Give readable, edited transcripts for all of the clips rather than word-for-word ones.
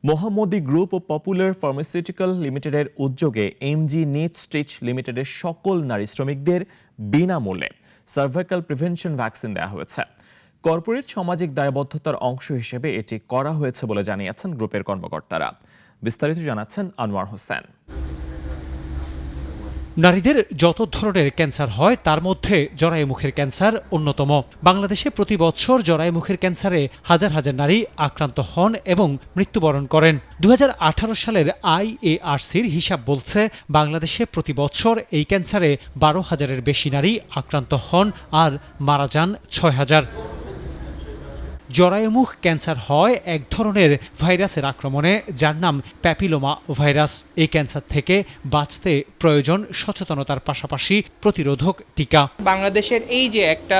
মোহাম্মদী group ও popular pharmaceutical লিমিটেডের উদ্যোগে MG NEET stitch লিমিটেডের সকল নারী শ্রমিকদের বিনামূল্যে সার্ভাইকাল প্রিভেনশন ভ্যাকসিন দেওয়া হয়েছে। কর্পোরেট সামাজিক দায়বদ্ধতার অংশ হিসেবে এটি করা হয়েছে বলে জানিয়েছেন গ্রুপের কর্মকর্তারা। বিস্তারিত জানাচ্ছেন আনোয়ার হোসেন। নারীদের যত ধরনের ক্যান্সার হয় তার মধ্যে জরায়ু মুখের ক্যান্সার অন্যতম। বাংলাদেশে প্রতি বছর জরায়ু মুখের ক্যান্সারে হাজার হাজার নারী আক্রান্ত হন এবং মৃত্যুবরণ করেন। 2018 সালের IARCর হিসাব বলছে বাংলাদেশে প্রতি বছর এই ক্যান্সারে 12,000-এর বেশি নারী আক্রান্ত হন আর মারা যান 6,000। জরায়ুমুখ ক্যান্সার হয় এক ধরনের ভাইরাসের আক্রমণে, যার নাম প্যাপিলোমা ভাইরাস। এই ক্যান্সার থেকে বাঁচতে প্রয়োজন সচেতনতার পাশাপাশি প্রতিরোধক টিকা। বাংলাদেশের এই যে একটা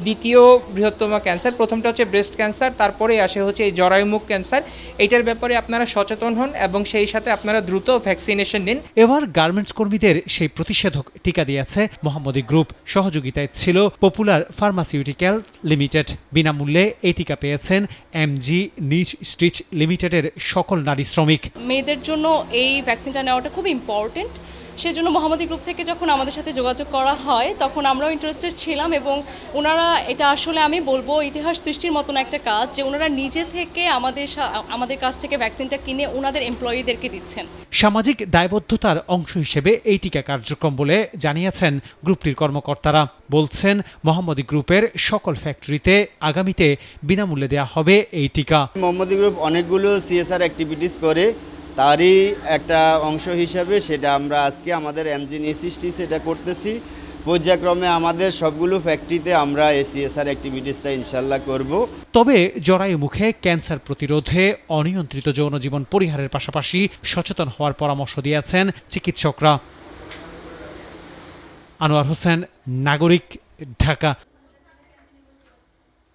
দ্বিতীয় বৃহত্তম ক্যান্সার, প্রথমটা হচ্ছে ব্রেস্ট ক্যান্সার, তারপরে আসে হচ্ছে এই জরায়ুমুখ ক্যান্সার। এইটার ব্যাপারে আপনারা সচেতন হন এবং সেই সাথে আপনারা দ্রুত ভ্যাকসিনেশন নিন। এবার গার্মেন্টস কর্মীদের সেই প্রতিষেধক টিকা দিয়েছে মোহাম্মদী গ্রুপ। সহযোগিতায় ছিল পপুলার ফার্মাসিউটিক্যাল লিমিটেড। বিনামূল্যে এই টিকা পেয়েছেন এমজি নিট স্টিচ লিমিটেডের সকল নারী শ্রমিক। মেয়েদের জন্য এই ভ্যাকসিনটা নেওয়াটা খুব ইম্পর্টেন্ট। সেজন্য মোহাম্মদী গ্রুপ থেকে যখন আমাদের সাথে যোগাযোগ করা হয় তখন আমরাও ইন্টারেস্টেড ছিলাম এবং ওনারা, এটা আসলে আমি বলবো ইতিহাস সৃষ্টির মতন একটা কাজ যে ওনারা নিজে থেকে আমাদের কাছ থেকে ভ্যাকসিনটা কিনে ওনাদের এমপ্লয়িদেরকে দিচ্ছেন। সামাজিক দায়বদ্ধতার অংশ হিসেবে এই টিকা কার্যক্রম বলে জানিয়েছেন গ্রুপটির কর্মকর্তারা। বলছেন মোহাম্মদী গ্রুপের সকল ফ্যাক্টরিতে আগামীতে বিনামূল্যে দেওয়া হবে এই টিকা। মোহাম্মদী গ্রুপ অনেকগুলো CSR অ্যাক্টিভিটিস করে, তারই একটা অংশ হিসাবে সেটা আমরা আজকে আমাদের এমজি নিট সেটা করতেছি। পর্যায়ক্রমে আমাদের সবগুলো ফ্যাক্টরিতে আমরা এই CSR অ্যাক্টিভিটিসটা ইনশাল্লাহ করব। তবে জরায়ু মুখে ক্যান্সার প্রতিরোধে অনিয়ন্ত্রিত যৌন জীবন পরিহারের পাশাপাশি সচেতন হওয়ার পরামর্শ দিয়েছেন চিকিৎসকরা। আনোয়ার হোসেন, নাগরিক, ঢাকা।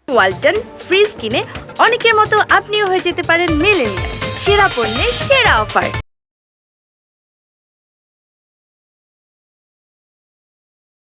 ওয়ালটন ফ্রিজ কিনে অনেকের মতো আপনিও হয়ে যেতে পারেন মিলেনিয়াল। সেরা পণ্যের সেরা অফার।